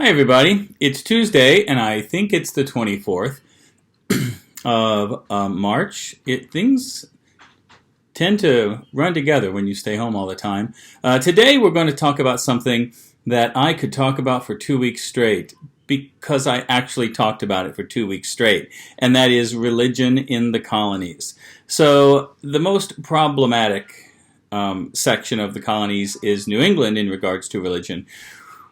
Hi everybody, it's Tuesday and I think it's the 24th of March. Things tend to run together when you stay home all the time. Today we're going to talk about something that I could talk about for 2 weeks straight because I actually talked about it for 2 weeks straight, and that is religion in the colonies. So the most problematic section of the colonies is New England in regards to religion.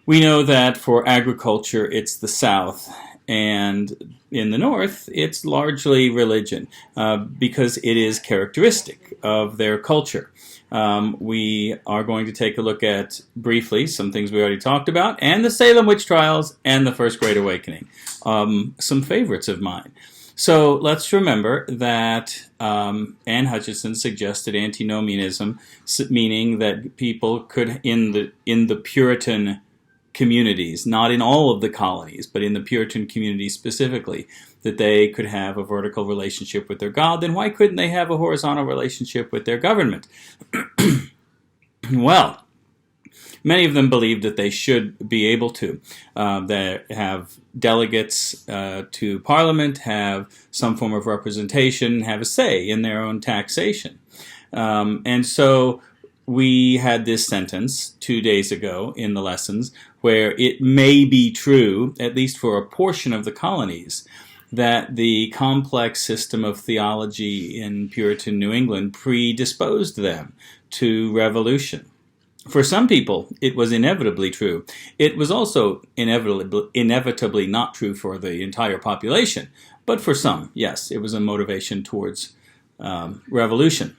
We know that for agriculture, it's the South, and in the North, it's largely religion because it is characteristic of their culture. We are going to take a look at, briefly, some things we already talked about, and the Salem witch trials and the First Great Awakening, some favorites of mine. So let's remember that Anne Hutchinson suggested antinomianism, meaning that people could, in the Puritan communities, not in all of the colonies, but in the Puritan communities specifically, that they could have a vertical relationship with their God. Then why couldn't they have a horizontal relationship with their government? Well, many of them believed that they should be able to. They have delegates to Parliament, have some form of representation, have a say in their own taxation. And so we had this sentence 2 days ago in the lessons where it may be true, at least for a portion of the colonies, that the complex system of theology in Puritan New England predisposed them to revolution. For some people, it was inevitably true. It was also inevitably not true for the entire population. But for some, yes, it was a motivation towards revolution.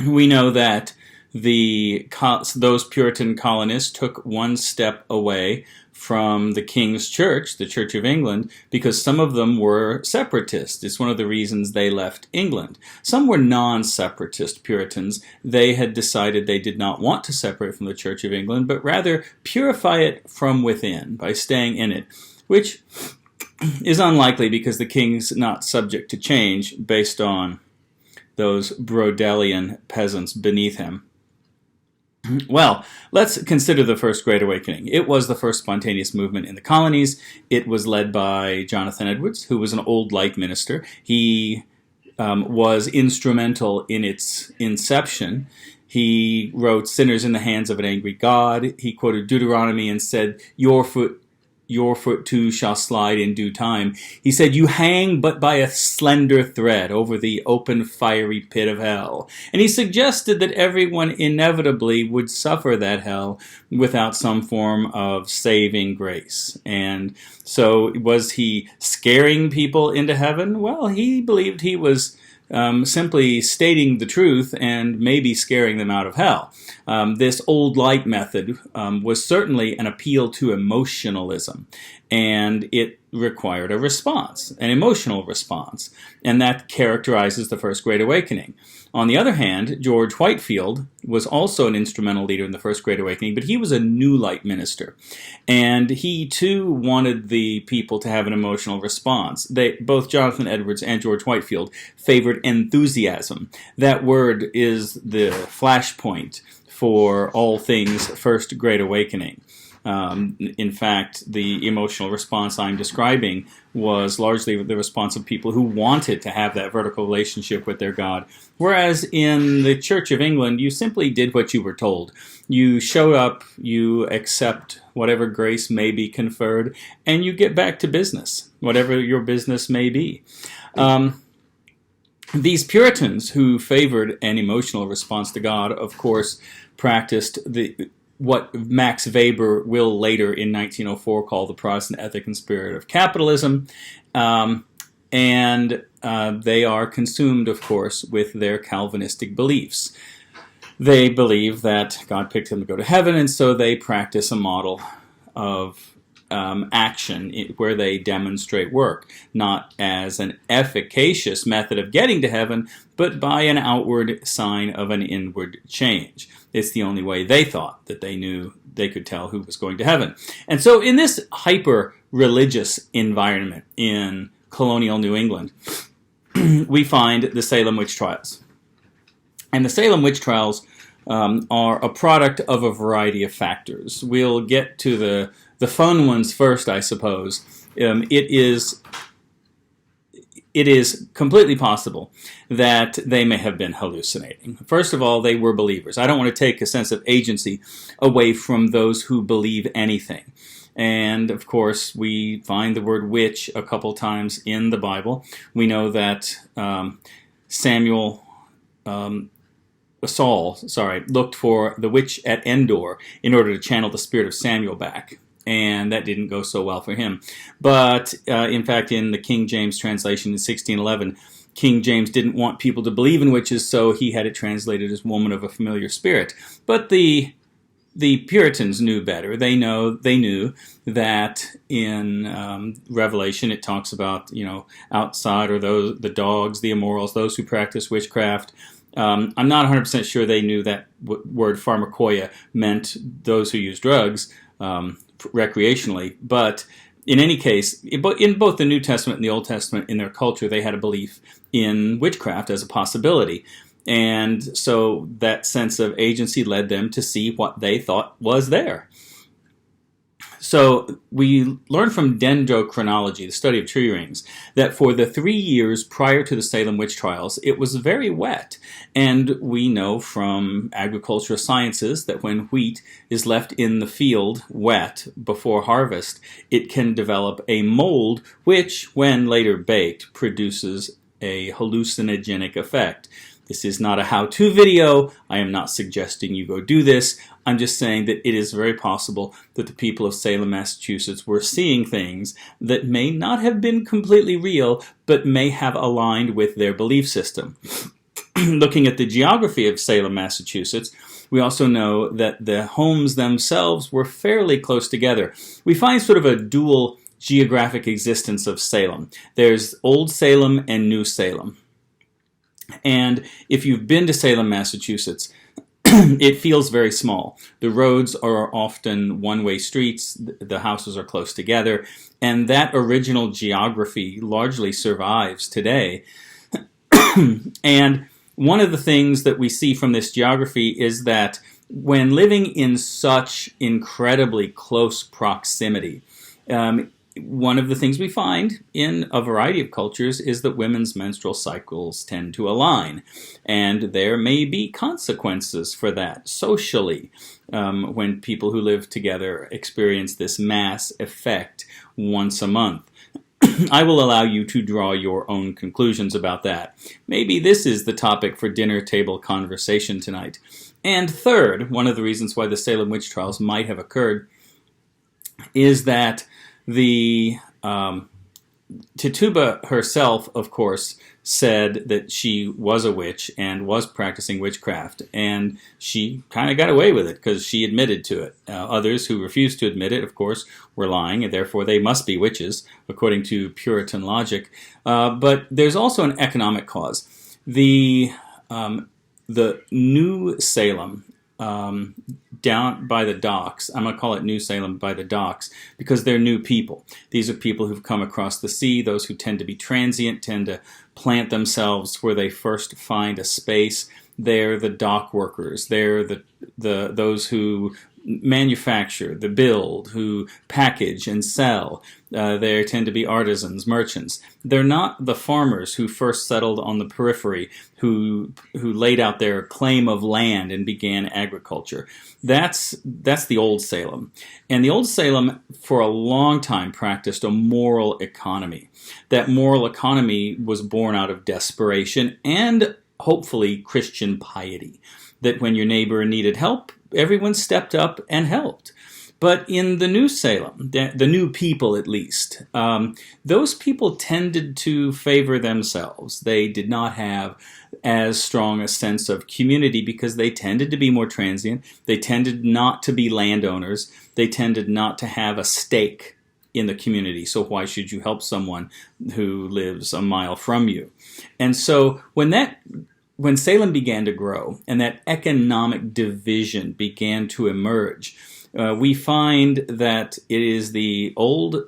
We know that those Puritan colonists took one step away from the King's Church, the Church of England, because some of them were separatists. It's one of the reasons they left England. Some were non-separatist Puritans. They had decided they did not want to separate from the Church of England, but rather purify it from within by staying in it, which is unlikely because the king's not subject to change based on those Brodelian peasants beneath him. Well, let's consider the First Great Awakening. It was the first spontaneous movement in the colonies. It was led by Jonathan Edwards, who was an old light minister. He was instrumental in its inception. He wrote "Sinners in the Hands of an Angry God." He quoted Deuteronomy and said, your foot too shall slide in due time. He said, you hang but by a slender thread over the open fiery pit of hell. And he suggested that everyone inevitably would suffer that hell without some form of saving grace. And so was he scaring people into heaven? Well, he believed he was simply stating the truth and maybe scaring them out of hell. This old light method was certainly an appeal to emotionalism, and it required a response, an emotional response, and that characterizes the First Great Awakening. On the other hand, George Whitefield was also an instrumental leader in the First Great Awakening, but he was a new light minister, and he too wanted the people to have an emotional response. Both Jonathan Edwards and George Whitefield favored enthusiasm. That word is the flashpoint for all things First Great Awakening. In fact, the emotional response I'm describing was largely the response of people who wanted to have that vertical relationship with their God. Whereas in the Church of England, you simply did what you were told. You showed up, you accept whatever grace may be conferred, and you get back to business, whatever your business may be. These Puritans who favored an emotional response to God, of course, practiced what Max Weber will later in 1904 call the Protestant ethic and spirit of capitalism, and they are consumed, of course, with their Calvinistic beliefs. They believe that God picked them to go to heaven, and so they practice a model of action where they demonstrate work, not as an efficacious method of getting to heaven, but by an outward sign of an inward change. It's the only way they thought that they knew they could tell who was going to heaven. And so in this hyper-religious environment in colonial New England, we find the Salem witch trials. And the Salem witch trials are a product of a variety of factors. We'll get to the the fun ones first, I suppose. It is completely possible that they may have been hallucinating. First of all, they were believers. I don't want to take a sense of agency away from those who believe anything. And, of course, we find the word witch a couple times in the Bible. We know that Saul looked for the witch at Endor in order to channel the spirit of Samuel back. And that didn't go so well for him. But, in fact, in the King James translation in 1611, King James didn't want people to believe in witches, so he had it translated as woman of a familiar spirit. But the Puritans knew better. They knew that in Revelation it talks about, outside, or the dogs, the immorals, those who practice witchcraft. I'm not 100% sure they knew that word pharmakoia meant those who use drugs recreationally, but in any case, in both the New Testament and the Old Testament, in their culture, they had a belief in witchcraft as a possibility. And so that sense of agency led them to see what they thought was there. So we learn from dendrochronology, the study of tree rings, that for the 3 years prior to the Salem witch trials, it was very wet. And we know from agricultural sciences that when wheat is left in the field wet before harvest, it can develop a mold which, when later baked, produces a hallucinogenic effect. This is not a how-to video. I am not suggesting you go do this. I'm just saying that it is very possible that the people of Salem, Massachusetts were seeing things that may not have been completely real, but may have aligned with their belief system. Looking at the geography of Salem, Massachusetts, we also know that the homes themselves were fairly close together. We find sort of a dual geographic existence of Salem. There's Old Salem and New Salem. And if you've been to Salem, Massachusetts, it feels very small. The roads are often one-way streets, the houses are close together, and that original geography largely survives today. And one of the things that we see from this geography is that when living in such incredibly close proximity, one of the things we find in a variety of cultures is that women's menstrual cycles tend to align. And there may be consequences for that socially when people who live together experience this mass effect once a month. I will allow you to draw your own conclusions about that. Maybe this is the topic for dinner table conversation tonight. And third, one of the reasons why the Salem witch trials might have occurred is that the Tituba herself, of course, said that she was a witch and was practicing witchcraft, and she kind of got away with it because she admitted to it. Others who refused to admit it, of course, were lying, and therefore they must be witches, according to Puritan logic. But there's also an economic cause. The New Salem, down by the docks, I'm going to call it New Salem by the docks, because they're new people. These are people who've come across the sea. Those who tend to be transient tend to plant themselves where they first find a space. They're the dock workers. They're those who manufacture, the build, who package and sell. They tend to be artisans, merchants. They're not the farmers who first settled on the periphery, who laid out their claim of land and began agriculture. That's the Old Salem. And the Old Salem, for a long time, practiced a moral economy. That moral economy was born out of desperation and, hopefully, Christian piety. That when your neighbor needed help, everyone stepped up and helped. But in the New Salem, the new people at least, those people tended to favor themselves. They did not have as strong a sense of community because they tended to be more transient. They tended not to be landowners. They tended not to have a stake in the community. So why should you help someone who lives a mile from you? And so when Salem began to grow and that economic division began to emerge, we find that it is the old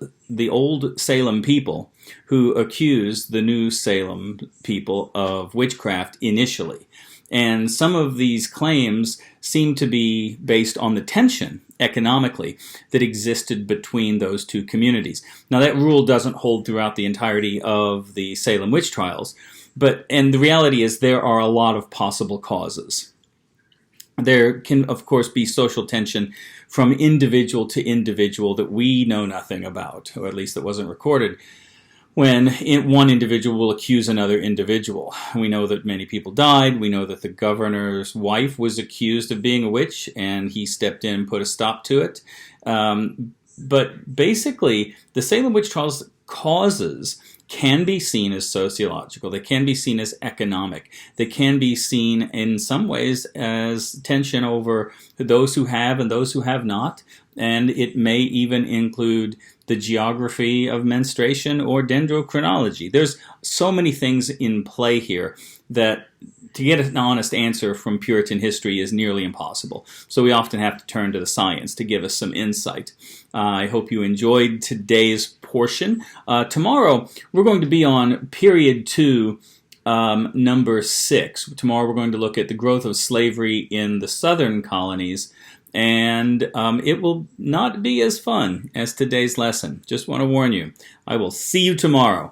Salem people who accused the New Salem people of witchcraft initially. And some of these claims seem to be based on the tension economically that existed between those two communities. Now, that rule doesn't hold throughout the entirety of the Salem witch trials, and the reality is there are a lot of possible causes. There can, of course, be social tension from individual to individual that we know nothing about, or at least that wasn't recorded, when one individual will accuse another individual. We know that many people died. We know that the governor's wife was accused of being a witch, and he stepped in and put a stop to it. But basically, the Salem witch trials causes can be seen as sociological. They can be seen as economic. They can be seen in some ways as tension over those who have and those who have not. And it may even include the geography of menstruation or dendrochronology. There's so many things in play here that to get an honest answer from Puritan history is nearly impossible. So we often have to turn to the science to give us some insight. I hope you enjoyed today's portion. Tomorrow we're going to be on period 2, number 6. Tomorrow we're going to look at the growth of slavery in the southern colonies. And it will not be as fun as today's lesson. Just want to warn you. I will see you tomorrow.